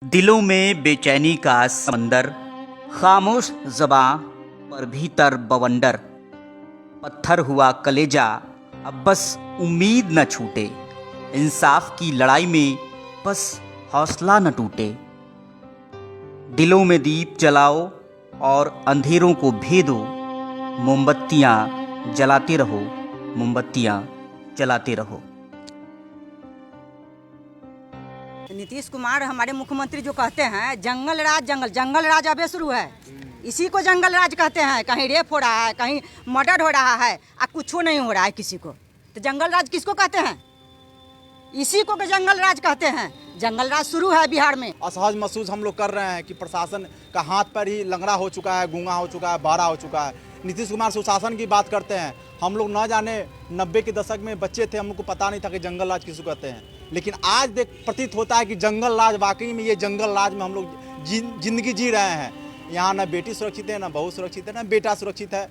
दिलों में बेचैनी का समंदर, खामोश ज़बां पर भीतर बवंडर। पत्थर हुआ कलेजा, अब बस उम्मीद न छूटे। इंसाफ की लड़ाई में बस हौसला न टूटे। दिलों में दीप जलाओ और अंधेरों को भेदो। मोमबत्तियाँ जलाते रहो, मोमबत्तियाँ जलाते रहो। नीतीश कुमार हमारे मुख्यमंत्री जो कहते हैं जंगल राज अबे शुरू है। इसी को जंगल राज कहते हैं। कहीं रेप हो रहा है, कहीं मर्डर हो रहा है, कुछ नहीं हो रहा है किसी को। तो जंगल राज किसको कहते हैं? इसी को जंगल राज कहते हैं। जंगल राज शुरू है बिहार में। असहज महसूस हम लोग कर रहे हैं कि प्रशासन का हाथ पैर ही लंगड़ा हो चुका है, गूंगा हो चुका है, बहरा हो चुका है। नीतीश कुमार सुशासन की बात करते हैं। हम लोग न जाने 90 के दशक में बच्चे थे, हम लोग को पता नहीं था कि जंगल राज किसको कहते हैं। लेकिन आज देख प्रतीत होता है कि जंगल राज वाकई में, ये जंगल राज में हम लोग जिंदगी जी रहे हैं। यहाँ न बेटी सुरक्षित है, न बहू सुरक्षित है, न बेटा सुरक्षित है।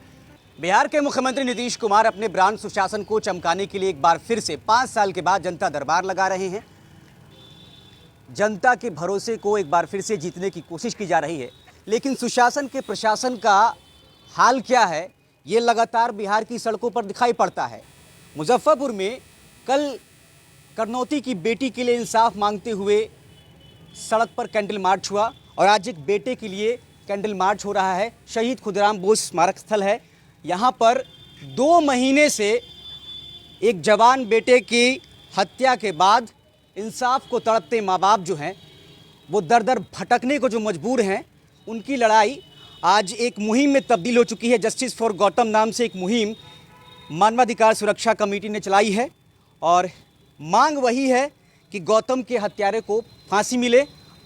बिहार के मुख्यमंत्री नीतीश कुमार अपने ब्रांड सुशासन को चमकाने के लिए एक बार फिर से 5 साल के बाद जनता दरबार लगा रहे हैं। जनता के भरोसे को एक बार फिर से जीतने की कोशिश की जा रही है। लेकिन सुशासन के प्रशासन का हाल क्या है, ये लगातार बिहार की सड़कों पर दिखाई पड़ता है। मुजफ्फरपुर में कल करनौती की बेटी के लिए इंसाफ मांगते हुए सड़क पर कैंडल मार्च हुआ और आज एक बेटे के लिए कैंडल मार्च हो रहा है। शहीद खुदराम बोस स्मारक स्थल है। यहाँ पर 2 महीने से एक जवान बेटे की हत्या के बाद इंसाफ को तड़पते माँ बाप जो हैं वो दर दर भटकने को जो मजबूर हैं, उनकी लड़ाई आज एक मुहिम में तब्दील हो चुकी है। जस्टिस फॉर गौतम नाम से एक मुहिम मानवाधिकार सुरक्षा कमेटी ने चलाई है और मांग वही है कि गौतम के हत्यारे को फांसी मिले।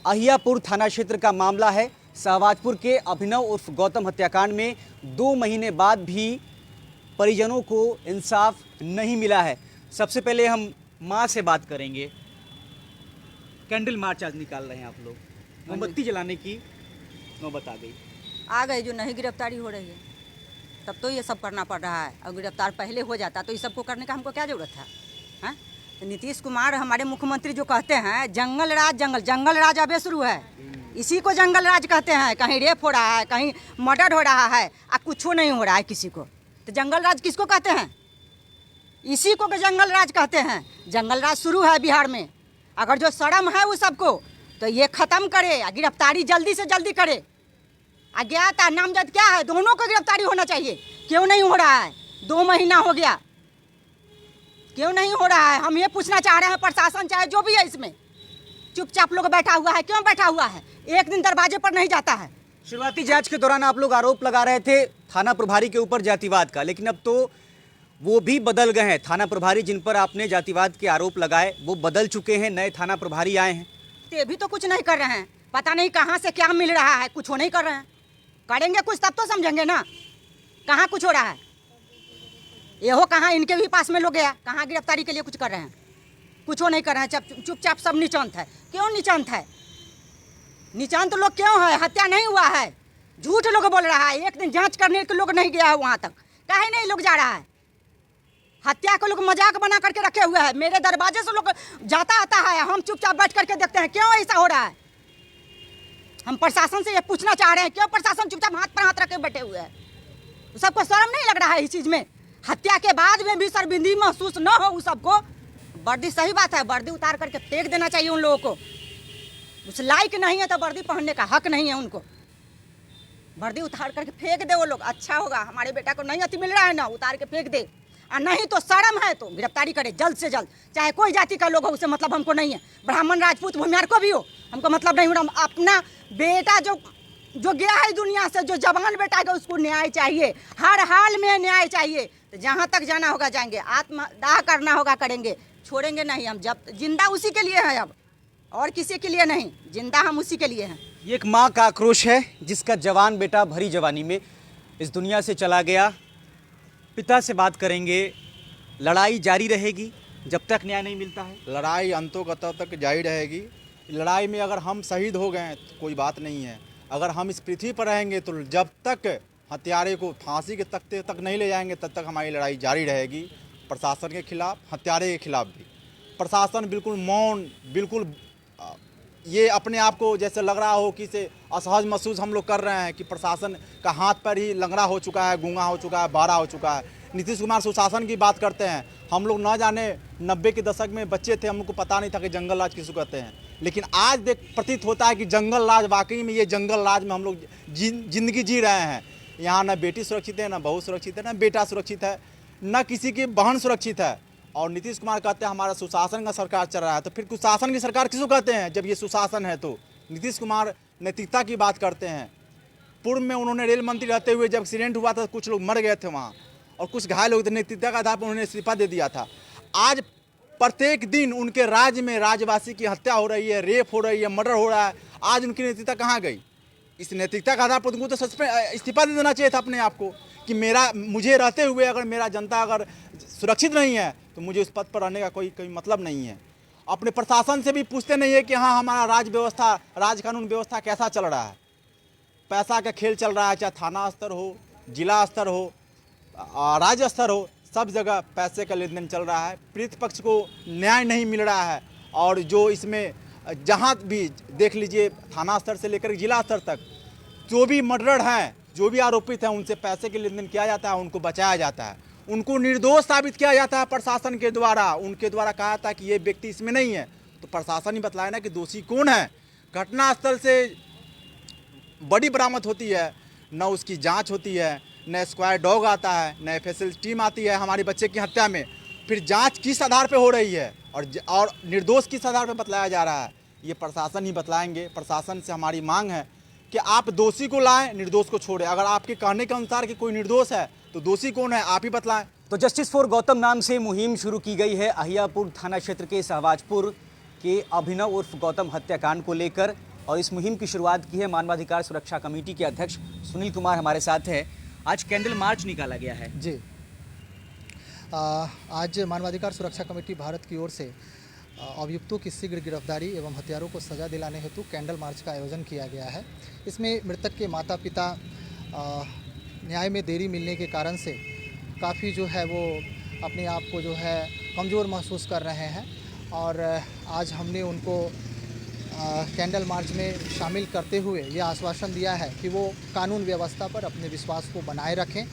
अहियापुर थाना क्षेत्र का मामला है। सहवाजपुर के अभिनव उर्फ गौतम हत्याकांड में 2 महीने बाद भी परिजनों को इंसाफ नहीं मिला है। सबसे पहले हम माँ से बात करेंगे। कैंडल मार्च आज निकाल रहे हैं आप लोग, मोमबत्ती जलाने की नौबत आ गई। जो नहीं गिरफ्तारी हो रही है तब तो ये सब करना पड़ रहा है। और गिरफ्तार पहले हो जाता तो ये सबको करने का हमको क्या जरूरत है, हैं? तो नीतीश कुमार हमारे मुख्यमंत्री जो कहते हैं जंगल राज अबे शुरू है। इसी को जंगल राज कहते हैं। कहीं रेप हो रहा है, कहीं मर्डर हो रहा है, कुछ नहीं हो रहा है किसी को। तो जंगल राज किसको कहते हैं? इसी को जंगल राज कहते हैं। जंगल राज शुरू है बिहार में। अगर जो शर्म है वो सबको तो ये खत्म करे, गिरफ्तारी जल्दी से जल्दी करे। अज्ञात नामजद क्या है, दोनों को गिरफ्तारी होना चाहिए। क्यों नहीं हो रहा है? 2 महीना हो गया, क्यों नहीं हो रहा है? हम ये पूछना चाह रहे हैं। प्रशासन चाहे जो भी है इसमें चुपचाप लोग बैठा हुआ है। क्यों बैठा हुआ है? एक दिन दरवाजे पर नहीं जाता है। शुरुआती जांच के दौरान आप लोग आरोप लगा रहे थे थाना प्रभारी के ऊपर जातिवाद का, लेकिन अब तो वो भी बदल गए हैं। थाना प्रभारी जिन पर आपने जातिवाद के आरोप लगाए वो बदल चुके हैं, नए थाना प्रभारी आए हैं। ये भी तो कुछ नहीं कर रहे हैं। पता नहीं कहाँ से क्या मिल रहा है, कुछ हो नहीं कर रहे हैं। करेंगे कुछ तब तो समझेंगे ना। कहाँ कुछ हो रहा है? ये हो कहाँ इनके भी पास में लोग गया, कहाँ गिरफ्तारी के लिए कुछ कर रहे हैं? कुछ हो नहीं कर रहे हैं। चुपचाप सब निचांत है। क्यों निचांत है? निचांत लोग क्यों है? हत्या नहीं हुआ है, झूठ लोग बोल रहा है। एक दिन जांच करने के लोग नहीं गया है वहाँ तक। काहे नहीं लोग जा रहा है? हत्या को लोग मजाक बना करके रखे हुए हैं। मेरे दरवाजे से लोग जाता आता है, हम चुपचाप बैठ करके देखते हैं। क्यों ऐसा हो रहा है? हम प्रशासन से ये पूछना चाह रहे हैं, क्यों प्रशासन चुपचाप हाथ पर हाथ रखे बैठे हुए हैं? सबको शर्म नहीं लग रहा है इस चीज़ में? हत्या के बाद में भी शर्मिंदगी महसूस न हो उस सबको। वर्दी सही बात है, वर्दी उतार करके फेंक देना चाहिए उन लोगों को। उस लायक नहीं है तो वर्दी पहनने का हक नहीं है उनको। वर्दी उतार करके फेंक दे वो लोग, अच्छा होगा। हमारे बेटा को नहीं अति मिल रहा है ना, उतार के फेंक दे। और नहीं तो शर्म है तो गिरफ्तारी करे जल्द से जल्द। चाहे कोई जाति का लोग हो, उससे मतलब हमको नहीं है। ब्राह्मण राजपूत भूमिहार को भी हो, हमको मतलब नहीं हो। अपना बेटा जो गया है दुनिया से, जो जवान बेटा है, उसको न्याय चाहिए। हर हाल में न्याय चाहिए। तो जहाँ तक जाना होगा जाएंगे, आत्मदाह करना होगा करेंगे, छोड़ेंगे नहीं हम। जब जिंदा उसी के लिए है, अब और किसी के लिए नहीं। जिंदा हम उसी के लिए हैं। ये एक माँ का आक्रोश है जिसका जवान बेटा भरी जवानी में इस दुनिया से चला गया। पिता से बात करेंगे। लड़ाई जारी रहेगी जब तक न्याय नहीं मिलता है। लड़ाई अंतों तक जारी रहेगी। लड़ाई में अगर हम शहीद हो गए तो कोई बात नहीं है। अगर हम इस पृथ्वी पर रहेंगे तो जब तक हत्यारे को फांसी के तख्ते तक नहीं ले जाएंगे तब तक हमारी लड़ाई जारी रहेगी। प्रशासन के खिलाफ, हत्यारे के खिलाफ भी। प्रशासन बिल्कुल मौन, बिल्कुल ये अपने आप को जैसे लग रहा हो कि इसे असहज महसूस हम लोग कर रहे हैं कि प्रशासन का हाथ पर ही लंगड़ा हो चुका है, गूंगा हो चुका है, बहरा हो चुका है। नीतीश कुमार सुशासन की बात करते हैं, हम लोग न जाने 90 के दशक में बच्चे थे, हम लोग को पता नहीं था कि जंगल राज किसको कहते हैं, लेकिन आज देख प्रतीत होता है कि जंगल राज वाकई में, ये जंगल राज में हम लोग जिंदगी जी रहे हैं। यहाँ न बेटी सुरक्षित है, न बहू सुरक्षित है, न बेटा सुरक्षित है, न किसी की बहन सुरक्षित है। और नीतीश कुमार कहते हैं हमारा सुशासन का सरकार चल रहा है, तो फिर कुशासन की सरकार किसको कहते हैं जब ये सुशासन है? तो नीतीश कुमार नैतिकता की बात करते हैं। पूर्व में उन्होंने रेल मंत्री रहते हुए जब एक्सीडेंट हुआ था, कुछ लोग मर गए थे वहाँ और कुछ घायल हो गए थे, नैतिकता के आधार पर उन्होंने इस्तीफा दे दिया था। आज प्रत्येक दिन उनके राज्य में राज्यवासी की हत्या हो रही है, रेप हो रही है, मर्डर हो रहा है। आज उनकी नैतिकता कहाँ गई? इस नैतिकता के आधार पर उनको तो इस्तीफा दे देना चाहिए था अपने आप को कि मुझे रहते हुए अगर मेरा जनता अगर सुरक्षित नहीं है तो मुझे उस पद पर रहने का कोई मतलब नहीं है। अपने प्रशासन से भी पूछते नहीं है कि हाँ हमारा राज कानून व्यवस्था कैसा चल रहा है। पैसा का खेल चल रहा है, चाहे थाना स्तर हो, जिला स्तर हो, राज्य स्तर हो, सब जगह पैसे का लेन देन चल रहा है। पीड़ित पक्ष को न्याय नहीं मिल रहा है और जो इसमें जहाँ भी देख लीजिए थाना स्तर से लेकर जिला स्तर तक जो भी मर्डर हैं, जो भी आरोपित हैं, उनसे पैसे के लेन देन किया जाता है, उनको बचाया जाता है, उनको निर्दोष साबित किया जाता है प्रशासन के द्वारा। उनके द्वारा कहा था कि ये व्यक्ति इसमें नहीं है, तो प्रशासन ही बतलाया ना कि दोषी कौन है। घटनास्थल से बड़ी बरामद होती है, न उसकी जांच होती है, न स्क्वाड डॉग आता है, न FSL टीम आती है हमारे बच्चे की हत्या में। फिर जांच किस आधार पे हो रही है और निर्दोष किस आधार पे बतलाया जा रहा है, ये प्रशासन ही बतलाएंगे। प्रशासन से हमारी मांग है कि आप दोषी को लाएं, निर्दोष को छोड़ें। अगर आपके कहने के अनुसार कि कोई निर्दोष है तो दोषी कौन है, आप ही बतलाएं। तो जस्टिस फॉर गौतम नाम से मुहिम शुरू की गई है अहियापुर थाना क्षेत्र के सहवाजपुर के अभिनव उर्फ गौतम हत्याकांड को लेकर, और इस मुहिम की शुरुआत की है मानवाधिकार सुरक्षा कमेटी के अध्यक्ष सुनील कुमार हमारे साथ हैं। आज कैंडल मार्च निकाला गया है जी। आज मानवाधिकार सुरक्षा कमेटी भारत की ओर से अभियुक्तों की शीघ्र गिरफ्तारी एवं हत्यारों को सजा दिलाने हेतु कैंडल मार्च का आयोजन किया गया है। इसमें मृतक के माता पिता न्याय में देरी मिलने के कारण से काफ़ी जो है वो अपने आप को जो है कमज़ोर महसूस कर रहे हैं, और आज हमने उनको कैंडल मार्च में शामिल करते हुए ये आश्वासन दिया है कि वो कानून व्यवस्था पर अपने विश्वास को बनाए रखें।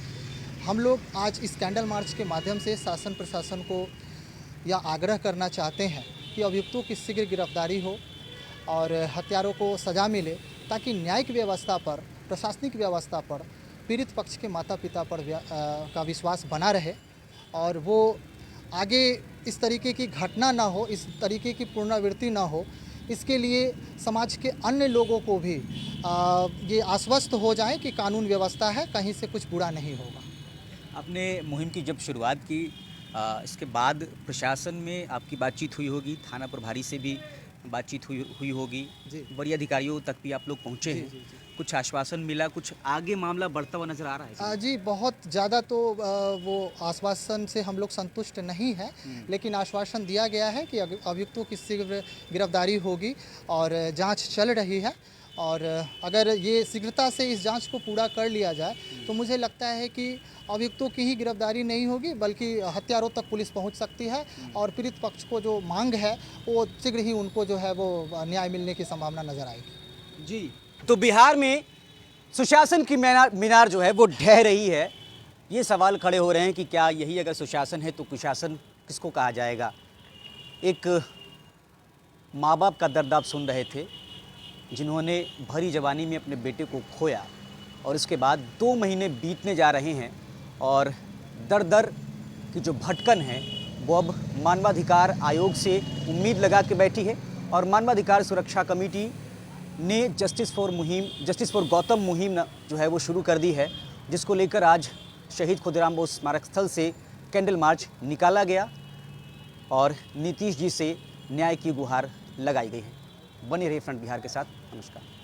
हम लोग आज इस कैंडल मार्च के माध्यम से शासन प्रशासन को यह आग्रह करना चाहते हैं कि अभियुक्तों की शीघ्र गिरफ्तारी हो और हत्यारों को सज़ा मिले, ताकि न्यायिक व्यवस्था पर, प्रशासनिक व्यवस्था पर पीड़ित पक्ष के माता पिता पर का विश्वास बना रहे और वो आगे इस तरीके की घटना ना हो, इस तरीके की पुनरावृत्ति ना हो। इसके लिए समाज के अन्य लोगों को भी ये आश्वस्त हो जाए कि कानून व्यवस्था है, कहीं से कुछ बुरा नहीं होगा। आपने मुहिम की जब शुरुआत की, इसके बाद प्रशासन में आपकी बातचीत हुई होगी, थाना प्रभारी से भी बातचीत हुई होगी, बड़ी अधिकारियों तक भी आप लोग पहुँचे हैं। जी। कुछ आश्वासन मिला, कुछ आगे मामला बढ़ता हुआ नजर आ रहा है? जी, बहुत ज़्यादा तो वो आश्वासन से हम लोग संतुष्ट नहीं है, लेकिन आश्वासन दिया गया है कि अभियुक्तों की शीघ्र गिरफ्तारी होगी और जांच चल रही है। और अगर ये शीघ्रता से इस जांच को पूरा कर लिया जाए तो मुझे लगता है कि अभियुक्तों की ही गिरफ्तारी नहीं होगी, बल्कि हत्यारों तक पुलिस पहुंच सकती है और पीड़ित पक्ष को जो मांग है वो शीघ्र ही उनको जो है वो न्याय मिलने की संभावना नज़र आएगी। जी। तो बिहार में सुशासन की मीनार जो है वो ढह रही है। ये सवाल खड़े हो रहे हैं कि क्या यही अगर सुशासन है तो कुशासन किसको कहा जाएगा। एक माँ बाप का दर्द आप सुन रहे थे, जिन्होंने भरी जवानी में अपने बेटे को खोया और इसके बाद 2 महीने बीतने जा रहे हैं और दर दर की जो भटकन है वो अब मानवाधिकार आयोग से उम्मीद लगा के बैठी है। और मानवाधिकार सुरक्षा कमेटी ने जस्टिस फॉर गौतम मुहिम जो है वो शुरू कर दी है, जिसको लेकर आज शहीद खुदीराम बोस स्मारक स्थल से कैंडल मार्च निकाला गया और नीतीश जी से न्याय की गुहार लगाई गई है। बने रहिए फ्रंट बिहार के साथ। नमस्कार।